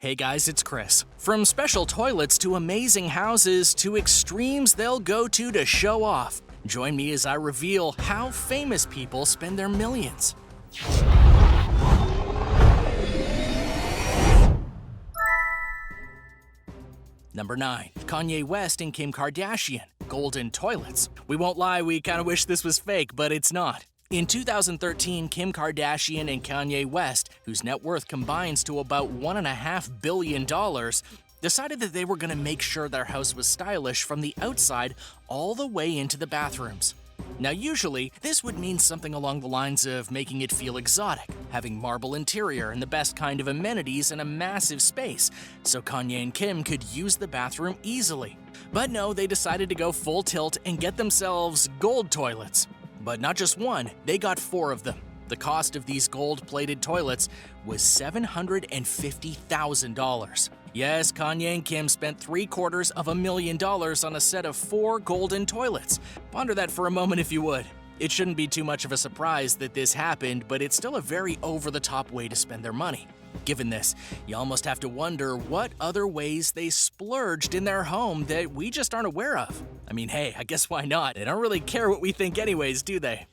Hey guys, it's Chris. From special toilets to amazing houses to extremes they'll go to show off. Join me as I reveal how famous people spend their millions. Number 9. Kanye West and Kim Kardashian. Golden toilets. We won't lie, we kinda wish this was fake, but it's not. In 2013, Kim Kardashian and Kanye West, whose net worth combines to about $1.5 billion, decided that they were going to make sure their house was stylish from the outside all the way into the bathrooms. Now usually, this would mean something along the lines of making it feel exotic, having marble interior and the best kind of amenities in a massive space, so Kanye and Kim could use the bathroom easily. But no, they decided to go full tilt and get themselves gold toilets. But not just one, they got 4 of them. The cost of these gold-plated toilets was $750,000. Yes, Kanye and Kim spent $750,000 on a set of 4 golden toilets. Ponder that for a moment if you would. It shouldn't be too much of a surprise that this happened, but it's still a very over-the-top way to spend their money. Given this, you almost have to wonder what other ways they splurged in their home that we just aren't aware of. I mean, hey, I guess why not? They don't really care what we think anyways, do they?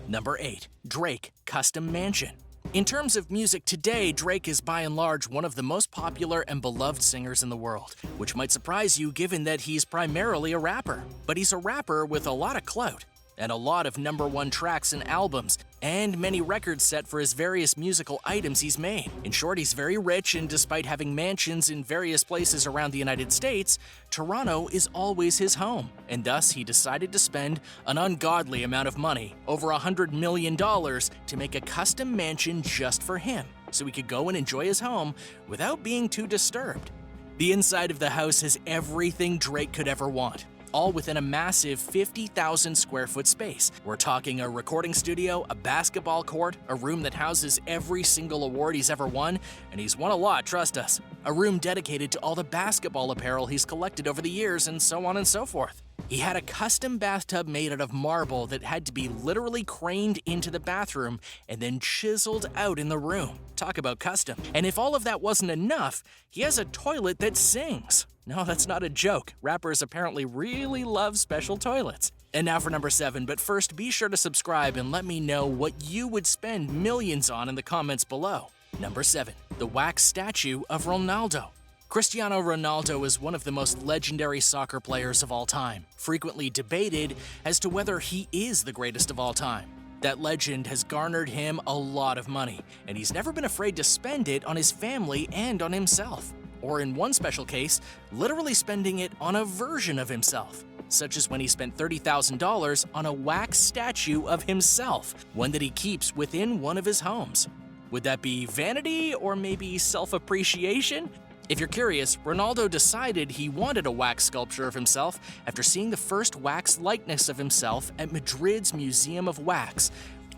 Number 8. Drake Custom Mansion. In terms of music today, Drake is by and large one of the most popular and beloved singers in the world, which might surprise you given that he's primarily a rapper. But he's a rapper with a lot of clout, and a lot of #1 tracks and albums, and many records set for his various musical items he's made. In short, he's very rich, and despite having mansions in various places around the United States, Toronto is always his home, and thus he decided to spend an ungodly amount of money, over $100 million, to make a custom mansion just for him, so he could go and enjoy his home without being too disturbed. The inside of the house has everything Drake could ever want, all within a massive 50,000 square foot space. We're talking a recording studio, a basketball court, a room that houses every single award he's ever won, and he's won a lot, trust us. A room dedicated to all the basketball apparel he's collected over the years, and so on and so forth. He had a custom bathtub made out of marble that had to be literally craned into the bathroom and then chiseled out in the room. Talk about custom. And if all of that wasn't enough, he has a toilet that sings. No, that's not a joke. Rappers apparently really love special toilets. And now for number 7, but first be sure to subscribe and let me know what you would spend millions on in the comments below. Number 7. The wax statue of Ronaldo. Cristiano Ronaldo is one of the most legendary soccer players of all time, frequently debated as to whether he is the greatest of all time. That legend has garnered him a lot of money, and he's never been afraid to spend it on his family and on himself. Or in one special case, literally spending it on a version of himself, such as when he spent $30,000 on a wax statue of himself, one that he keeps within one of his homes. Would that be vanity or maybe self-appreciation? If you're curious, Ronaldo decided he wanted a wax sculpture of himself after seeing the first wax likeness of himself at Madrid's Museum of Wax,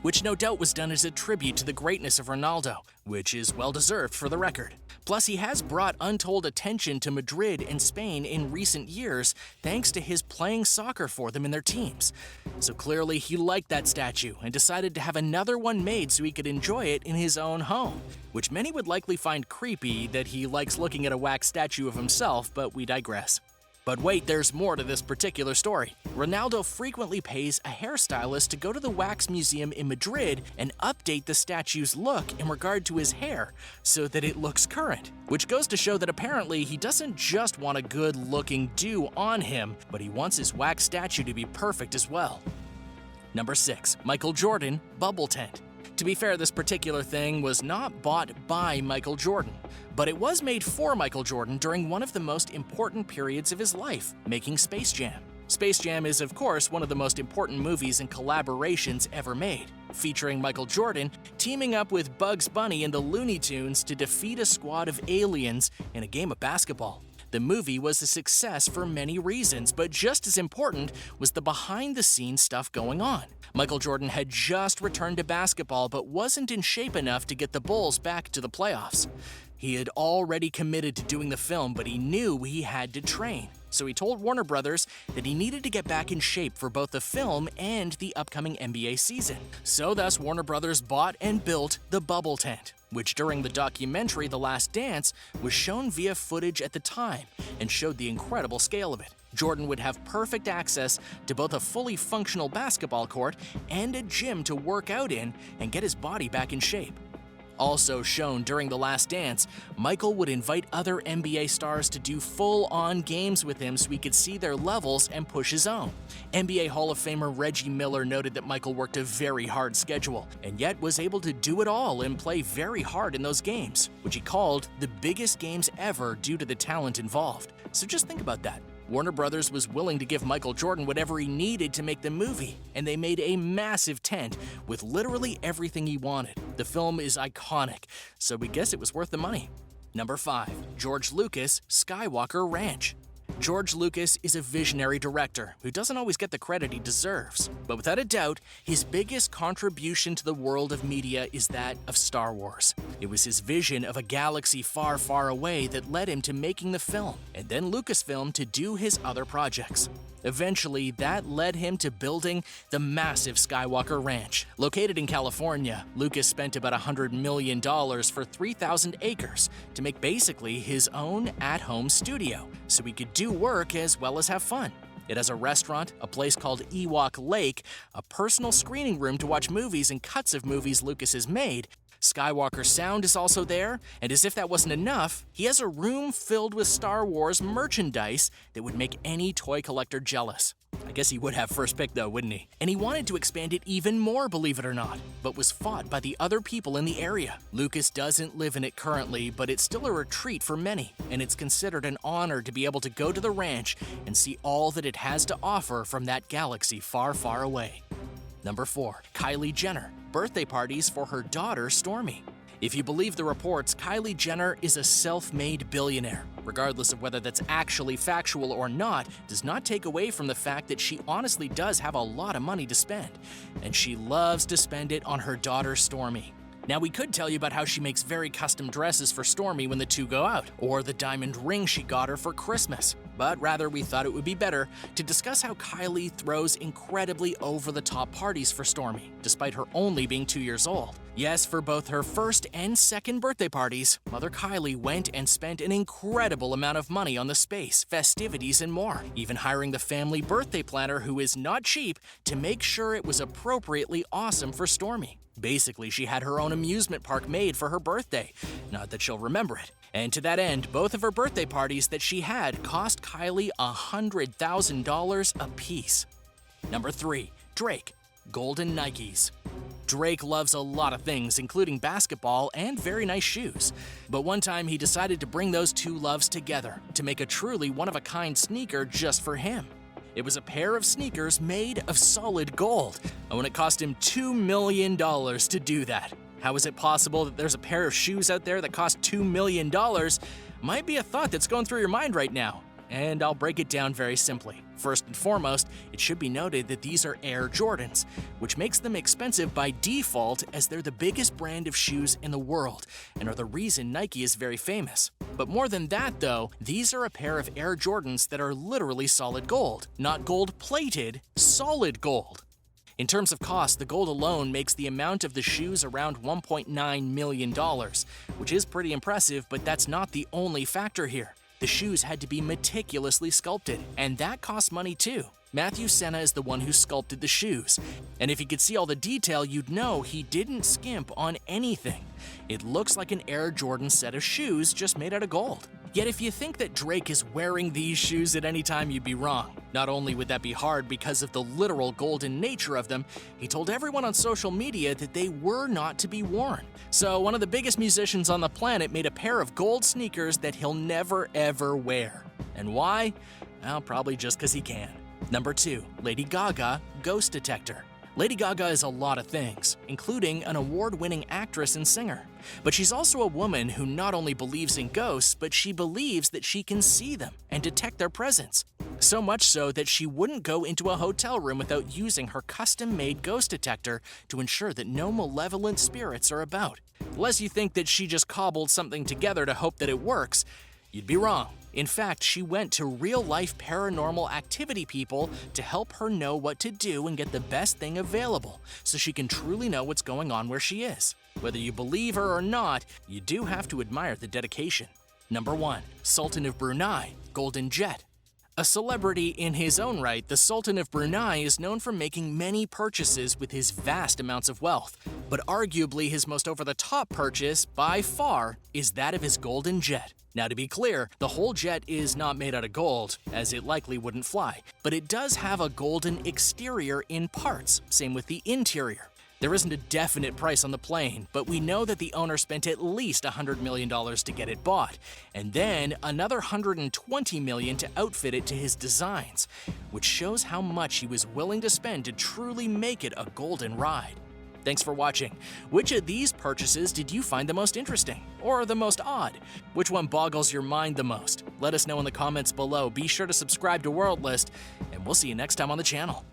which no doubt was done as a tribute to the greatness of Ronaldo, which is well-deserved for the record. Plus, he has brought untold attention to Madrid and Spain in recent years thanks to his playing soccer for them in their teams. So clearly he liked that statue and decided to have another one made so he could enjoy it in his own home, which many would likely find creepy that he likes looking at a wax statue of himself, but we digress. But wait, there's more to this particular story. Ronaldo frequently pays a hairstylist to go to the wax museum in Madrid and update the statue's look in regard to his hair so that it looks current, which goes to show that apparently he doesn't just want a good-looking do on him, but he wants his wax statue to be perfect as well. Number 6. Michael Jordan Bubble Tent. To be fair, this particular thing was not bought by Michael Jordan, but it was made for Michael Jordan during one of the most important periods of his life, making Space Jam. Space Jam is, of course, one of the most important movies and collaborations ever made, featuring Michael Jordan teaming up with Bugs Bunny and the Looney Tunes to defeat a squad of aliens in a game of basketball. The movie was a success for many reasons, but just as important was the behind-the-scenes stuff going on. Michael Jordan had just returned to basketball but wasn't in shape enough to get the Bulls back to the playoffs. He had already committed to doing the film, but he knew he had to train. So he told Warner Brothers that he needed to get back in shape for both the film and the upcoming NBA season. So thus Warner Brothers bought and built the Bubble Tent. which during the documentary The Last Dance was shown via footage at the time and showed the incredible scale of it. Jordan would have perfect access to both a fully functional basketball court and a gym to work out in and get his body back in shape. Also shown during The Last Dance, Michael would invite other NBA stars to do full-on games with him so he could see their levels and push his own. NBA Hall of Famer Reggie Miller noted that Michael worked a very hard schedule, and yet was able to do it all and play very hard in those games, which he called the biggest games ever due to the talent involved. So just think about that. Warner Brothers was willing to give Michael Jordan whatever he needed to make the movie, and they made a massive tent with literally everything he wanted. The film is iconic, so we guess it was worth the money. Number 5. George Lucas' Skywalker Ranch. George Lucas is a visionary director who doesn't always get the credit he deserves. But without a doubt, his biggest contribution to the world of media is that of Star Wars. It was his vision of a galaxy far, far away that led him to making the film, and then Lucasfilm to do his other projects. Eventually, that led him to building the massive Skywalker Ranch. Located in California, Lucas spent about $100 million for 3,000 acres to make basically his own at-home studio, so he could do work as well as have fun. It has a restaurant, a place called Ewok Lake, a personal screening room to watch movies and cuts of movies Lucas has made. Skywalker Sound is also there, and as if that wasn't enough, he has a room filled with Star Wars merchandise that would make any toy collector jealous. I guess he would have first pick though, wouldn't he? And he wanted to expand it even more, believe it or not, but was fought by the other people in the area. Lucas doesn't live in it currently, but it's still a retreat for many, and it's considered an honor to be able to go to the ranch and see all that it has to offer from that galaxy far, far away. Number 4. Kylie Jenner. Birthday parties for her daughter, Stormi. If you believe the reports, Kylie Jenner is a self-made billionaire. Regardless of whether that's actually factual or not, does not take away from the fact that she honestly does have a lot of money to spend. And she loves to spend it on her daughter, Stormi. Now, we could tell you about how she makes very custom dresses for Stormi when the two go out, or the diamond ring she got her for Christmas. But rather, we thought it would be better to discuss how Kylie throws incredibly over-the-top parties for Stormi, despite her only being 2 years old. Yes, for both her first and second birthday parties, Mother Kylie went and spent an incredible amount of money on the space, festivities, and more, even hiring the family birthday planner, who is not cheap, to make sure it was appropriately awesome for Stormi. Basically, she had her own amusement park made for her birthday. Not that she'll remember it. And to that end, both of her birthday parties that she had cost Kylie $100,000 apiece. Number 3. Drake. Golden Nikes. Drake loves a lot of things, including basketball and very nice shoes. But one time he decided to bring those two loves together to make a truly one-of-a-kind sneaker just for him. It was a pair of sneakers made of solid gold, and it cost him $2 million to do that. How is it possible that there's a pair of shoes out there that cost $2 million? Might be a thought that's going through your mind right now. And I'll break it down very simply. First and foremost, it should be noted that these are Air Jordans, which makes them expensive by default as they're the biggest brand of shoes in the world and are the reason Nike is very famous. But more than that though, these are a pair of Air Jordans that are literally solid gold, not gold-plated, solid gold. In terms of cost, the gold alone makes the amount of the shoes around $1.9 million, which is pretty impressive, but that's not the only factor here. The shoes had to be meticulously sculpted, and that costs money too. Matthew Senna is the one who sculpted the shoes, and if you could see all the detail, you'd know he didn't skimp on anything. It looks like an Air Jordan set of shoes just made out of gold. Yet if you think that Drake is wearing these shoes at any time, you'd be wrong. Not only would that be hard because of the literal golden nature of them, he told everyone on social media that they were not to be worn. So one of the biggest musicians on the planet made a pair of gold sneakers that he'll never ever wear. And why? Well, probably just because he can. Number 2. Lady Gaga, Ghost Detector. Lady Gaga is a lot of things, including an award-winning actress and singer. But she's also a woman who not only believes in ghosts, but she believes that she can see them and detect their presence. So much so that she wouldn't go into a hotel room without using her custom-made ghost detector to ensure that no malevolent spirits are about. Unless you think that she just cobbled something together to hope that it works, you'd be wrong. In fact, she went to real-life paranormal activity people to help her know what to do and get the best thing available, so she can truly know what's going on where she is. Whether you believe her or not, you do have to admire the dedication. Number 1. Sultan of Brunei, Golden Jet. A celebrity in his own right, the Sultan of Brunei is known for making many purchases with his vast amounts of wealth. But arguably his most over-the-top purchase, by far, is that of his Golden Jet. Now, to be clear, the whole jet is not made out of gold, as it likely wouldn't fly, but it does have a golden exterior in parts, same with the interior. There isn't a definite price on the plane, but we know that the owner spent at least $100 million to get it bought, and then another $120 million to outfit it to his designs, which shows how much he was willing to spend to truly make it a golden ride. Thanks for watching. Which of these purchases did you find the most interesting? Or the most odd? Which one boggles your mind the most? Let us know in the comments below. Be sure to subscribe to World List, and we'll see you next time on the channel.